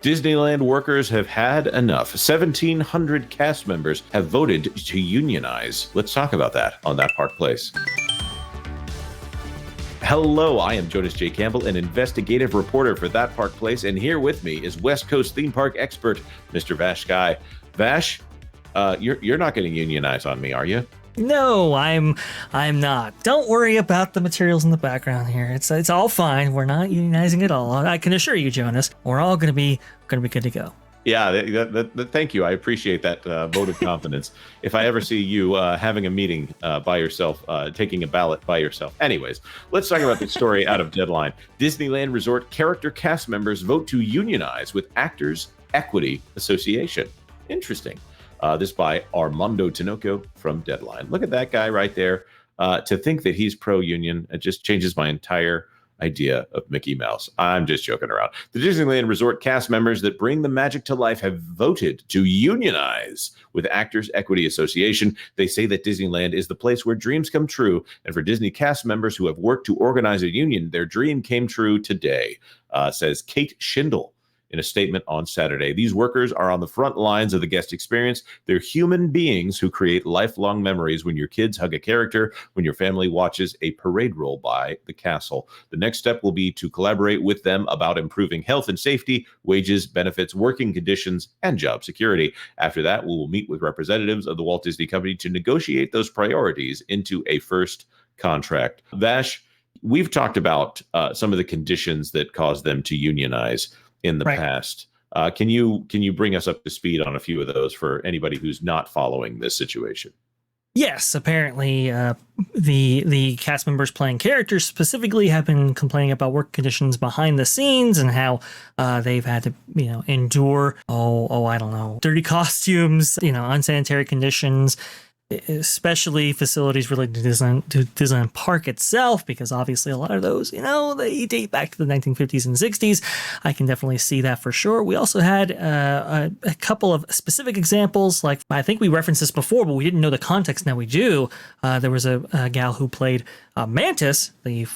Disneyland workers have had enough. 1,700 cast members have voted to unionize. Let's talk about that on That Park Place. Hello, I am Jonas J. Campbell, an investigative reporter for That Park Place, and here with me is West Coast theme park expert, Mr. VashSky. Vash, you're not going to unionize on me, are you? No, I'm not. Don't worry about the materials in the background here. It's all fine. We're not unionizing at all. I can assure you, Jonas. We're all gonna be good to go. Yeah, thank you. I appreciate that vote of confidence. If I ever see you having a meeting by yourself, taking a ballot by yourself. Anyways, let's talk about the story out of Deadline. Disneyland Resort character cast members vote to unionize with Actors Equity Association. Interesting. This by Armando Tinoco from Deadline. Look at that guy right there. To think that he's pro-union, it just changes my entire idea of Mickey Mouse. I'm just joking around. The Disneyland Resort cast members that bring the magic to life have voted to unionize with Actors Equity Association. They say that Disneyland is the place where dreams come true. And for Disney cast members who have worked to organize a union, their dream came true today, says Kate Schindel in a statement on Saturday. These workers are on the front lines of the guest experience. They're human beings who create lifelong memories when your kids hug a character, when your family watches a parade roll by the castle. The next step will be to collaborate with them about improving health and safety, wages, benefits, working conditions, and job security. After that, we will meet with representatives of the Walt Disney Company to negotiate those priorities into a first contract. Vash, we've talked about some of the conditions that caused them to unionize in the past. Can you bring us up to speed on a few of those for anybody who's not following this situation? Yes, apparently the cast members playing characters specifically have been complaining about work conditions behind the scenes and how they've had to, endure, I don't know, dirty costumes, unsanitary conditions, especially facilities related to Disneyland Park itself, because obviously a lot of those, they date back to the 1950s and 60s. I can definitely see that for sure. We also had a couple of specific examples, like I think we referenced this before, but we didn't know the context. Now we do. There was a gal who played Mantis, the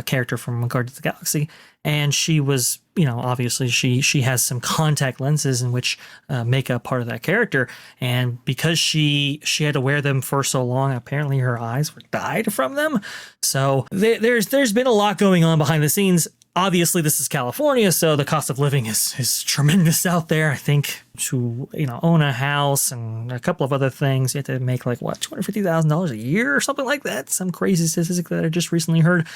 character from Guardians of the Galaxy, and she was, obviously she has some contact lenses in which make up part of that character. And because she had to wear them for so long, apparently her eyes were dyed from them. So there's been a lot going on behind the scenes. Obviously, this is California, so the cost of living is tremendous out there. I think to own a house and a couple of other things, you have to make $250,000 a year or something like that. Some crazy statistic that I just recently heard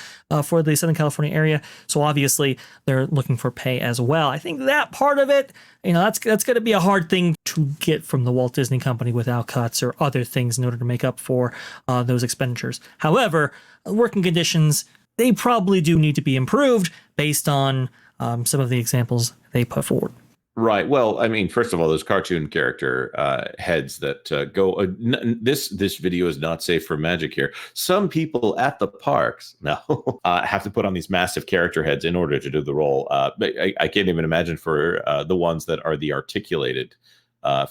for the Southern California area. So obviously, they're looking for pay as well. I think that part of it, that's going to be a hard thing to get from the Walt Disney Company without cuts or other things in order to make up for those expenditures. However, working conditions, they probably do need to be improved based on some of the examples they put forward. Right. Well, I mean, first of all, those cartoon character heads that go. This video is not safe for magic here. Some people at the parks now have to put on these massive character heads in order to do the role. I can't even imagine for the ones that are the articulated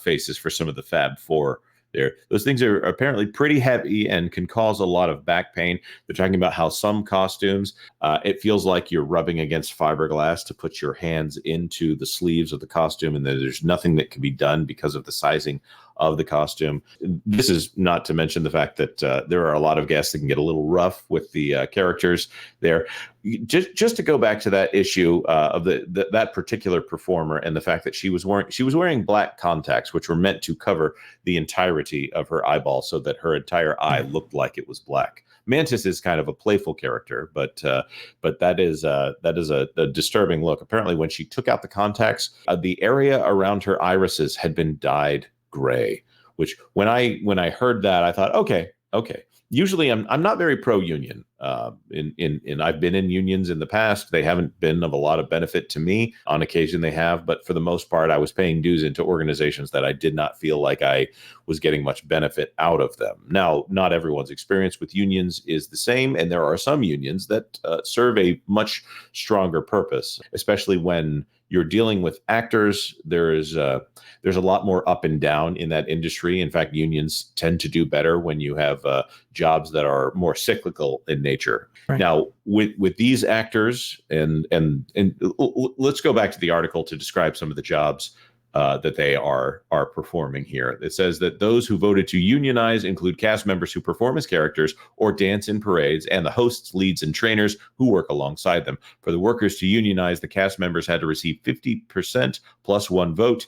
faces for some of the Fab Four. Those things are apparently pretty heavy and can cause a lot of back pain. They're talking about how some costumes, it feels like you're rubbing against fiberglass to put your hands into the sleeves of the costume, and there's nothing that can be done because of the sizing of the costume. This is not to mention the fact that there are a lot of guests that can get a little rough with the characters there. Just to go back to that issue of that particular performer and the fact that she was wearing black contacts, which were meant to cover the entirety of her eyeball so that her entire eye looked like it was black. Mantis is kind of a playful character, but that is a disturbing look. Apparently, when she took out the contacts, the area around her irises had been dyed gray, which when I heard that, I thought, okay. Usually I'm not very pro-union. I've been in unions in the past. They haven't been of a lot of benefit to me. On occasion they have, but for the most part, I was paying dues into organizations that I did not feel like I was getting much benefit out of them. Now, not everyone's experience with unions is the same, and there are some unions that serve a much stronger purpose, especially when you're dealing with actors. There's a lot more up and down in that industry. In fact, unions tend to do better when you have jobs that are more cyclical in nature. Right. Now, with these actors, and let's go back to the article to describe some of the jobs that they are performing here. It says that those who voted to unionize include cast members who perform as characters or dance in parades, and the hosts, leads, and trainers who work alongside them. For the workers to unionize, the cast members had to receive 50% plus one vote.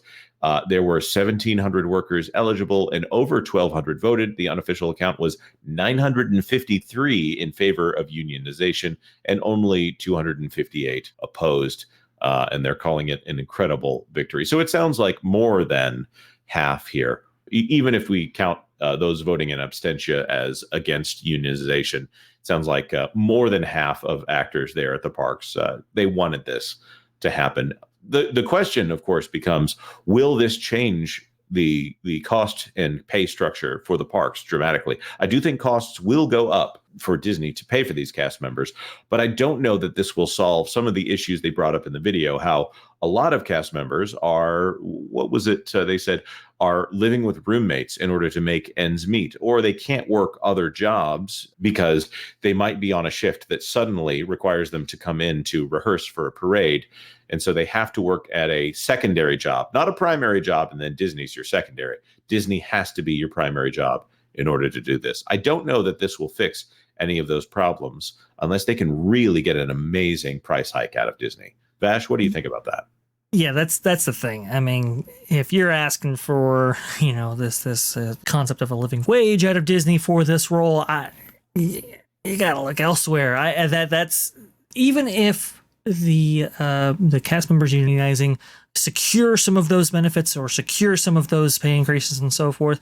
There were 1,700 workers eligible and over 1,200 voted. The unofficial account was 953 in favor of unionization and only 258 opposed. And they're calling it an incredible victory. So it sounds like more than half here, even if we count those voting in abstention as against unionization. It sounds like more than half of actors there at the parks, they wanted this to happen. The question, of course, becomes, will this change the cost and pay structure for the parks dramatically? I do think costs will go up for Disney to pay for these cast members, but I don't know that this will solve some of the issues they brought up in the video, how a lot of cast members are, what was it they said, are living with roommates in order to make ends meet, or they can't work other jobs because they might be on a shift that suddenly requires them to come in to rehearse for a parade. And so they have to work at a secondary job, not a primary job, and then Disney's your secondary. Disney has to be your primary job in order to do this. I don't know that this will fix any of those problems unless they can really get an amazing price hike out of Disney. Vash, what do you think about that? Yeah, that's the thing. I mean, if you're asking for, this concept of a living wage out of Disney for this role, you gotta look elsewhere. That's even if the cast members unionizing secure some of those benefits or secure some of those pay increases and so forth,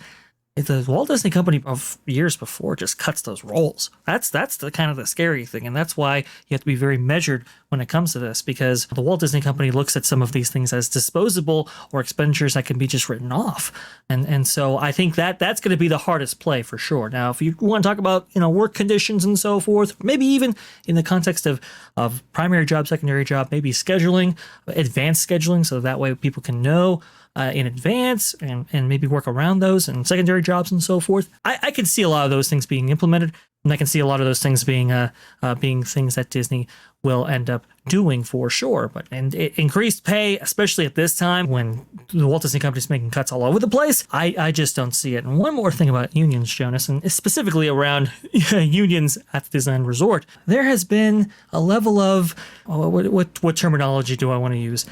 the Walt Disney Company of years before just cuts those roles. That's the kind of the scary thing, and that's why you have to be very measured when it comes to this, because the Walt Disney Company looks at some of these things as disposable or expenditures that can be just written off, and so I think that's going to be the hardest play for sure. Now, if you want to talk about work conditions and so forth, maybe even in the context of primary job, secondary job, maybe scheduling, advanced scheduling, so that way people can know in advance and maybe work around those and secondary jobs and so forth. I can see a lot of those things being implemented, and I can see a lot of those things being things that Disney will end up doing for sure. But increased pay, especially at this time when the Walt Disney Company is making cuts all over the place, I just don't see it. And one more thing about unions, Jonas, and specifically around unions at the Disneyland Resort, there has been a level of what terminology do I want to use?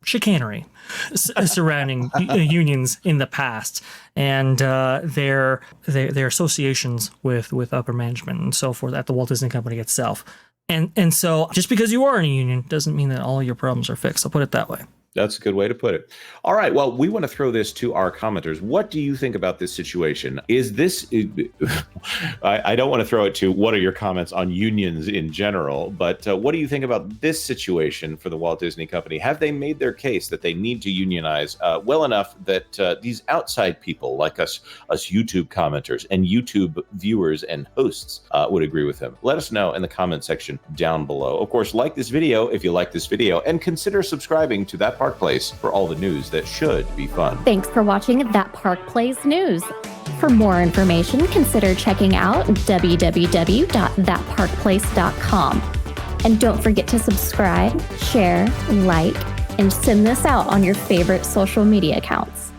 Chicanery surrounding unions in the past, and their associations with upper management and so forth at the Walt Disney Company itself. And so just because you are in a union doesn't mean that all your problems are fixed. I'll put it that way. That's a good way to put it. All right. Well, we want to throw this to our commenters. What do you think about this situation? Is this, I don't want to throw it to what are your comments on unions in general, but what do you think about this situation for the Walt Disney Company? Have they made their case that they need to unionize well enough that these outside people like us YouTube commenters and YouTube viewers and hosts would agree with them? Let us know in the comment section down below. Of course, like this video if you like this video, and consider subscribing to That Park Place for all the news that should be fun. Thanks for watching That Park Place News. For more information, consider checking out www.thatparkplace.com. And don't forget to subscribe, share, like, and send this out on your favorite social media accounts.